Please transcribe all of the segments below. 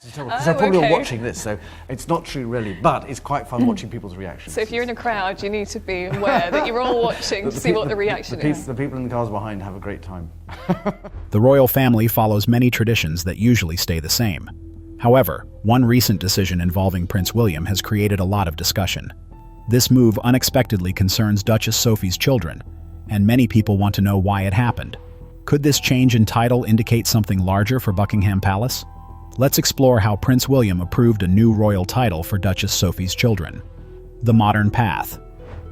Because they're probably all watching this, so it's not true really, but it's quite fun watching people's reactions. So if you're in a crowd, you need to be aware that you're all watching to see what the reaction is. The people in the cars behind have a great time. The royal family follows many traditions that usually stay the same. However, one recent decision involving Prince William has created a lot of discussion. This move unexpectedly concerns Duchess Sophie's children, and many people want to know why it happened. Could this change in title indicate something larger for Buckingham Palace? Let's explore how Prince William approved a new royal title for Duchess Sophie's children. The modern path.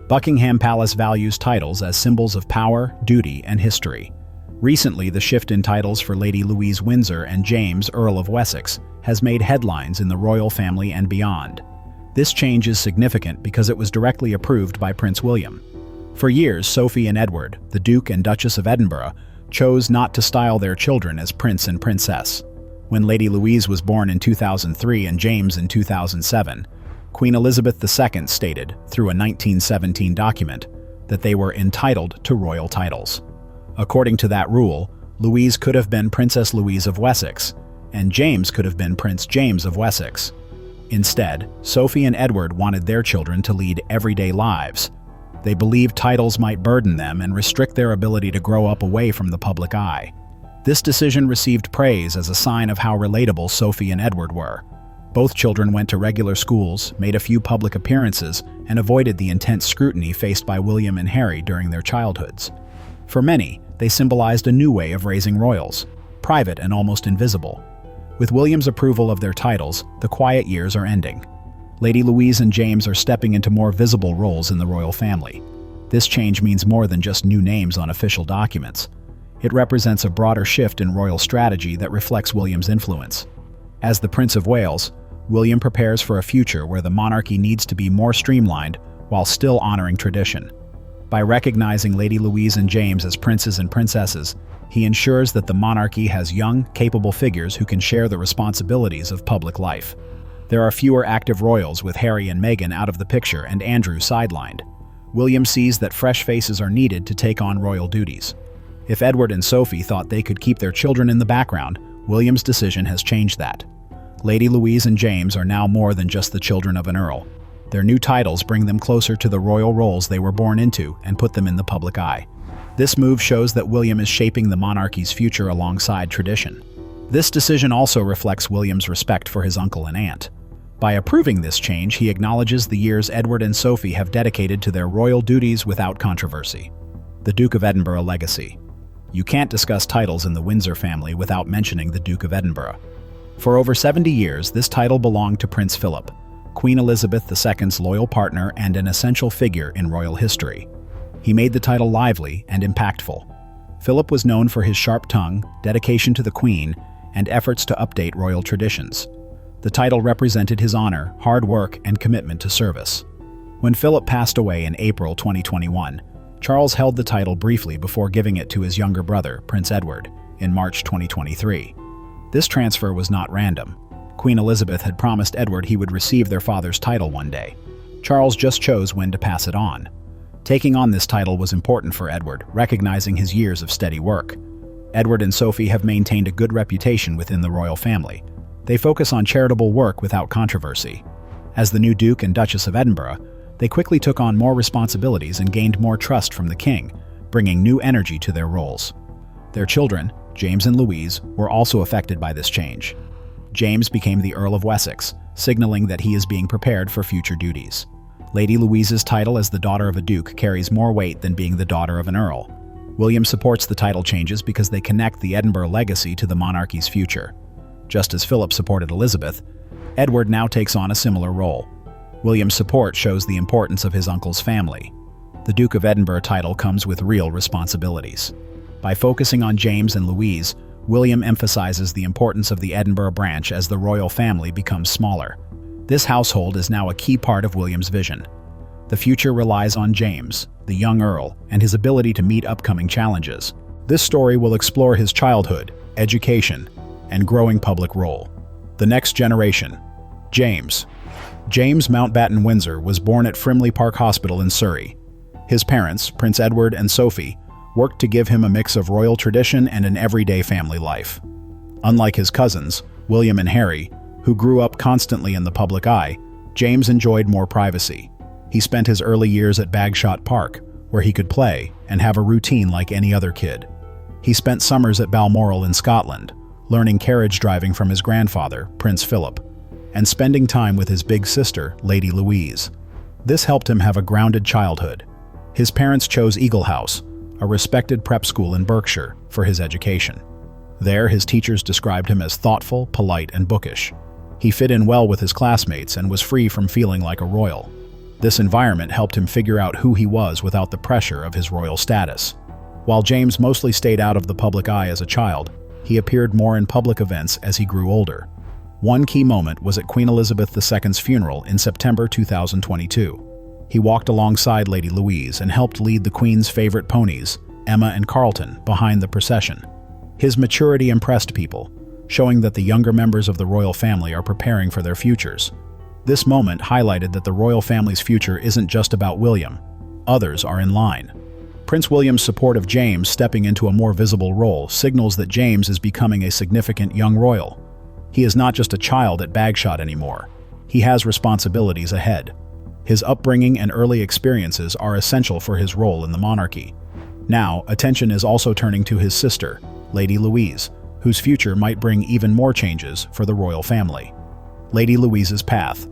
Buckingham Palace values titles as symbols of power, duty, and history. Recently, the shift in titles for Lady Louise Windsor and James, Earl of Wessex, has made headlines in the royal family and beyond. This change is significant because it was directly approved by Prince William. For years, Sophie and Edward, the Duke and Duchess of Edinburgh, chose not to style their children as Prince and Princess. When Lady Louise was born in 2003 and James in 2007, Queen Elizabeth II stated, through a 1917 document, that they were entitled to royal titles. According to that rule, Louise could have been Princess Louise of Wessex, and James could have been Prince James of Wessex. Instead, Sophie and Edward wanted their children to lead everyday lives. They believed titles might burden them and restrict their ability to grow up away from the public eye. This decision received praise as a sign of how relatable Sophie and Edward were. Both children went to regular schools, made a few public appearances, and avoided the intense scrutiny faced by William and Harry during their childhoods. For many, they symbolized a new way of raising royals, private and almost invisible. With William's approval of their titles, the quiet years are ending. Lady Louise and James are stepping into more visible roles in the royal family. This change means more than just new names on official documents. It represents a broader shift in royal strategy that reflects William's influence. As the Prince of Wales, William prepares for a future where the monarchy needs to be more streamlined while still honoring tradition. By recognizing Lady Louise and James as princes and princesses, he ensures that the monarchy has young, capable figures who can share the responsibilities of public life. There are fewer active royals, with Harry and Meghan out of the picture and Andrew sidelined. William sees that fresh faces are needed to take on royal duties. If Edward and Sophie thought they could keep their children in the background, William's decision has changed that. Lady Louise and James are now more than just the children of an earl. Their new titles bring them closer to the royal roles they were born into and put them in the public eye. This move shows that William is shaping the monarchy's future alongside tradition. This decision also reflects William's respect for his uncle and aunt. By approving this change, he acknowledges the years Edward and Sophie have dedicated to their royal duties without controversy. The Duke of Edinburgh legacy. You can't discuss titles in the Windsor family without mentioning the Duke of Edinburgh. For over 70 years, this title belonged to Prince Philip, Queen Elizabeth II's loyal partner and an essential figure in royal history. He made the title lively and impactful. Philip was known for his sharp tongue, dedication to the Queen, and efforts to update royal traditions. The title represented his honor, hard work, and commitment to service. When Philip passed away in April 2021, Charles held the title briefly before giving it to his younger brother, Prince Edward, in March 2023. This transfer was not random. Queen Elizabeth had promised Edward he would receive their father's title one day. Charles just chose when to pass it on. Taking on this title was important for Edward, recognizing his years of steady work. Edward and Sophie have maintained a good reputation within the royal family. They focus on charitable work without controversy. As the new Duke and Duchess of Edinburgh, they quickly took on more responsibilities and gained more trust from the king, bringing new energy to their roles. Their children, James and Louise, were also affected by this change. James became the Earl of Wessex, signaling that he is being prepared for future duties. Lady Louise's title as the daughter of a duke carries more weight than being the daughter of an earl. William supports the title changes because they connect the Edinburgh legacy to the monarchy's future. Just as Philip supported Elizabeth, Edward now takes on a similar role. William's support shows the importance of his uncle's family. The Duke of Edinburgh title comes with real responsibilities. By focusing on James and Louise, William emphasizes the importance of the Edinburgh branch as the royal family becomes smaller. This household is now a key part of William's vision. The future relies on James, the young earl, and his ability to meet upcoming challenges. This story will explore his childhood, education, and growing public role. The next generation. James. James Mountbatten Windsor was born at Frimley Park Hospital in Surrey. His parents, Prince Edward and Sophie, worked to give him a mix of royal tradition and an everyday family life. Unlike his cousins, William and Harry, who grew up constantly in the public eye, James enjoyed more privacy. He spent his early years at Bagshot Park, where he could play and have a routine like any other kid. He spent summers at Balmoral in Scotland, learning carriage driving from his grandfather, Prince Philip, and spending time with his big sister, Lady Louise. This helped him have a grounded childhood. His parents chose Eagle House, a respected prep school in Berkshire, for his education. There, his teachers described him as thoughtful, polite, and bookish. He fit in well with his classmates and was free from feeling like a royal. This environment helped him figure out who he was without the pressure of his royal status. While James mostly stayed out of the public eye as a child, he appeared more in public events as he grew older. One key moment was at Queen Elizabeth II's funeral in September 2022. He walked alongside Lady Louise and helped lead the Queen's favorite ponies, Emma and Carlton, behind the procession. His maturity impressed people, showing that the younger members of the royal family are preparing for their futures. This moment highlighted that the royal family's future isn't just about William. Others are in line. Prince William's support of James stepping into a more visible role signals that James is becoming a significant young royal. He is not just a child at Bagshot anymore. He has responsibilities ahead. His upbringing and early experiences are essential for his role in the monarchy. Now, attention is also turning to his sister, Lady Louise, whose future might bring even more changes for the royal family. Lady Louise's path.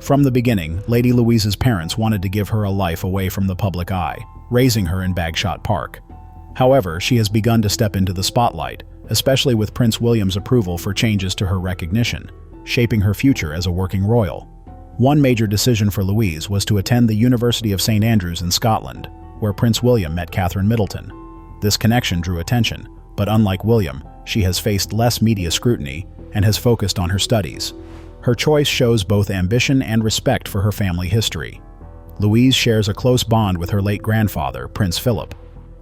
From the beginning, Lady Louise's parents wanted to give her a life away from the public eye, raising her in Bagshot Park. However, she has begun to step into the spotlight, especially with Prince William's approval for changes to her recognition, shaping her future as a working royal. One major decision for Louise was to attend the University of St. Andrews in Scotland, where Prince William met Catherine Middleton. This connection drew attention, but unlike William, she has faced less media scrutiny and has focused on her studies. Her choice shows both ambition and respect for her family history. Louise shares a close bond with her late grandfather, Prince Philip,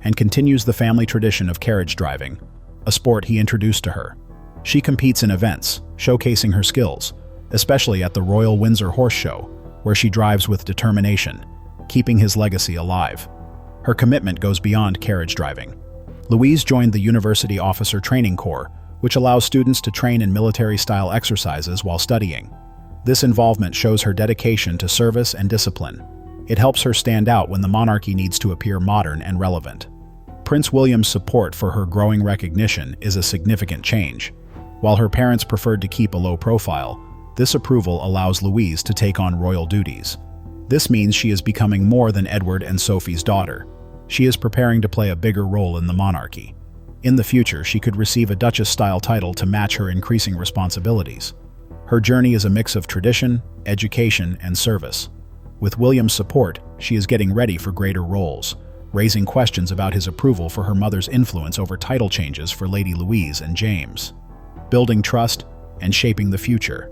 and continues the family tradition of carriage driving, a sport he introduced to her. She competes in events, showcasing her skills, especially at the Royal Windsor Horse Show, where she drives with determination, keeping his legacy alive. Her commitment goes beyond carriage driving. Louise joined the University Officer Training Corps, which allows students to train in military-style exercises while studying. This involvement shows her dedication to service and discipline. It helps her stand out when the monarchy needs to appear modern and relevant. Prince William's support for her growing recognition is a significant change. While her parents preferred to keep a low profile, this approval allows Louise to take on royal duties. This means she is becoming more than Edward and Sophie's daughter. She is preparing to play a bigger role in the monarchy. In the future, she could receive a Duchess-style title to match her increasing responsibilities. Her journey is a mix of tradition, education, and service. With William's support, she is getting ready for greater roles, raising questions about his approval for her mother's influence over title changes for Lady Louise and James. Building trust and shaping the future.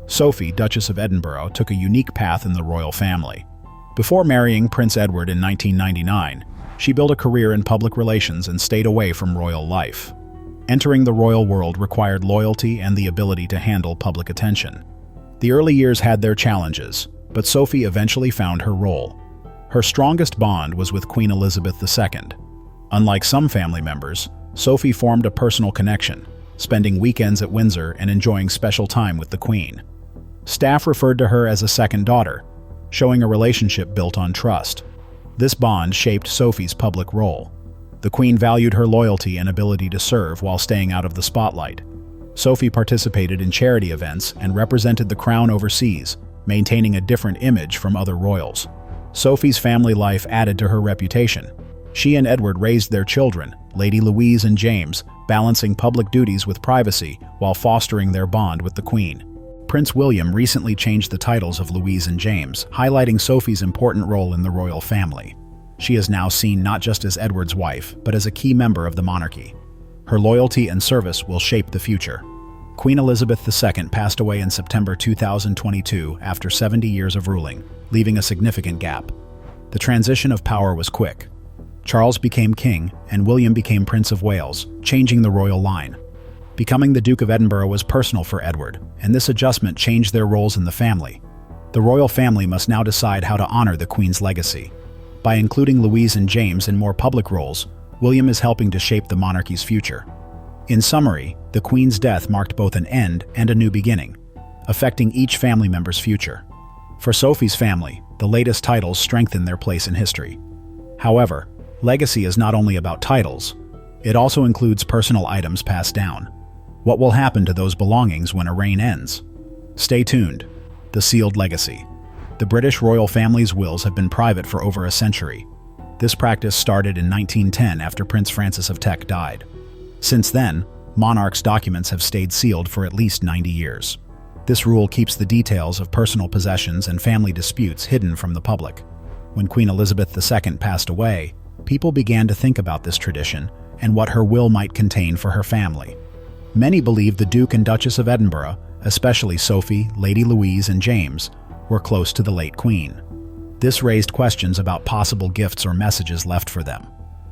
Sophie, Duchess of Edinburgh, took a unique path in the royal family. Before marrying Prince Edward in 1999, she built a career in public relations and stayed away from royal life. Entering the royal world required loyalty and the ability to handle public attention. The early years had their challenges, but Sophie eventually found her role. Her strongest bond was with Queen Elizabeth II. Unlike some family members, Sophie formed a personal connection, spending weekends at Windsor and enjoying special time with the Queen. Staff referred to her as a second daughter, showing a relationship built on trust. This bond shaped Sophie's public role. The Queen valued her loyalty and ability to serve while staying out of the spotlight. Sophie participated in charity events and represented the crown overseas, maintaining a different image from other royals. Sophie's family life added to her reputation. She and Edward raised their children, Lady Louise and James, balancing public duties with privacy while fostering their bond with the Queen. Prince William recently changed the titles of Louise and James, highlighting Sophie's important role in the royal family. She is now seen not just as Edward's wife, but as a key member of the monarchy. Her loyalty and service will shape the future. Queen Elizabeth II passed away in September 2022 after 70 years of ruling, leaving a significant gap. The transition of power was quick. Charles became king, and William became Prince of Wales, changing the royal line. Becoming the Duke of Edinburgh was personal for Edward, and this adjustment changed their roles in the family. The royal family must now decide how to honor the Queen's legacy. By including Louise and James in more public roles, William is helping to shape the monarchy's future. In summary, the Queen's death marked both an end and a new beginning. affecting each family member's future. For Sophie's family, the latest titles strengthen their place in history. However, legacy is not only about titles, it also includes personal items passed down. What will happen to those belongings when a reign ends? Stay tuned. The Sealed Legacy. The British royal family's wills have been private for over a century. This practice started in 1910 after Prince Francis of Teck died. Since then, monarchs' documents have stayed sealed for at least 90 years. This rule keeps the details of personal possessions and family disputes hidden from the public. When Queen Elizabeth II passed away, people began to think about this tradition and what her will might contain for her family. Many believe the Duke and Duchess of Edinburgh, especially Sophie, Lady Louise and James, were close to the late Queen. This raised questions about possible gifts or messages left for them.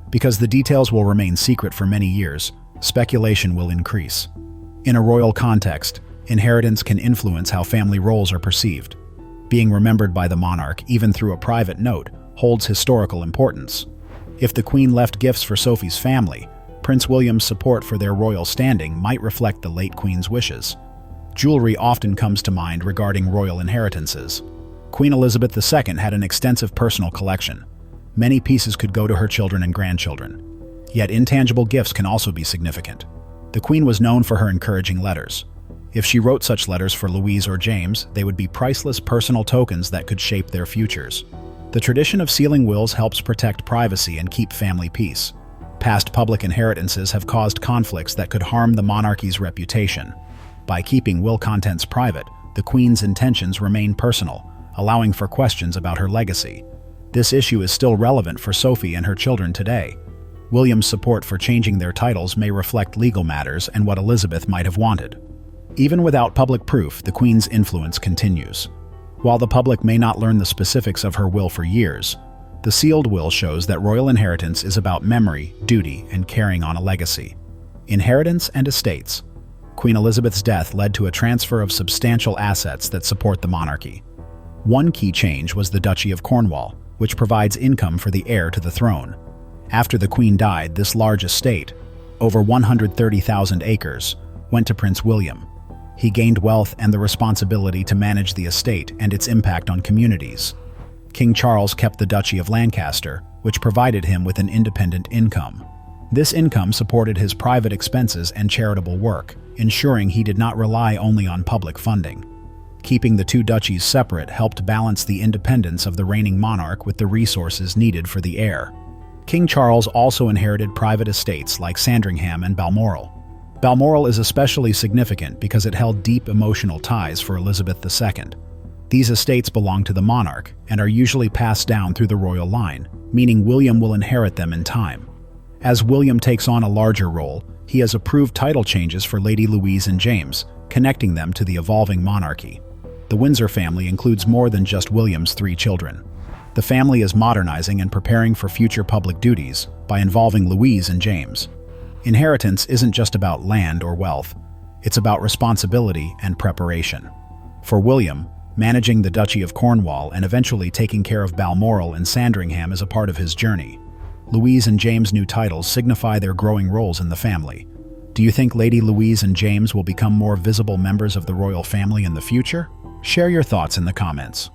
Because the details will remain secret for many years, speculation will increase. In a royal context, inheritance can influence how family roles are perceived. Being remembered by the monarch, even through a private note, holds historical importance. If the Queen left gifts for Sophie's family, Prince William's support for their royal standing might reflect the late Queen's wishes. Jewelry often comes to mind regarding royal inheritances. Queen Elizabeth II had an extensive personal collection. Many pieces could go to her children and grandchildren. Yet intangible gifts can also be significant. The Queen was known for her encouraging letters. If she wrote such letters for Louise or James, they would be priceless personal tokens that could shape their futures. The tradition of sealing wills helps protect privacy and keep family peace. Past public inheritances have caused conflicts that could harm the monarchy's reputation. By keeping will contents private, the Queen's intentions remain personal, allowing for questions about her legacy. This issue is still relevant for Sophie and her children today. William's support for changing their titles may reflect legal matters and what Elizabeth might have wanted. Even without public proof, the Queen's influence continues. While the public may not learn the specifics of her will for years, the sealed will shows that royal inheritance is about memory, duty, and carrying on a legacy. Inheritance and estates. Queen Elizabeth's death led to a transfer of substantial assets that support the monarchy. One key change was the Duchy of Cornwall, which provides income for the heir to the throne. After the Queen died, this large estate, over 130,000 acres, went to Prince William. He gained wealth and the responsibility to manage the estate and its impact on communities. King Charles kept the Duchy of Lancaster, which provided him with an independent income. This income supported his private expenses and charitable work, ensuring he did not rely only on public funding. Keeping the two duchies separate helped balance the independence of the reigning monarch with the resources needed for the heir. King Charles also inherited private estates like Sandringham and Balmoral. Balmoral is especially significant because it held deep emotional ties for Elizabeth II. These estates belong to the monarch and are usually passed down through the royal line, meaning William will inherit them in time. As William takes on a larger role, he has approved title changes for Lady Louise and James, connecting them to the evolving monarchy. The Windsor family includes more than just William's 3 children. The family is modernizing and preparing for future public duties by involving Louise and James. Inheritance isn't just about land or wealth, it's about responsibility and preparation. For William, managing the Duchy of Cornwall and eventually taking care of Balmoral and Sandringham is a part of his journey. Louise and James' new titles signify their growing roles in the family. Do you think Lady Louise and James will become more visible members of the royal family in the future? Share your thoughts in the comments.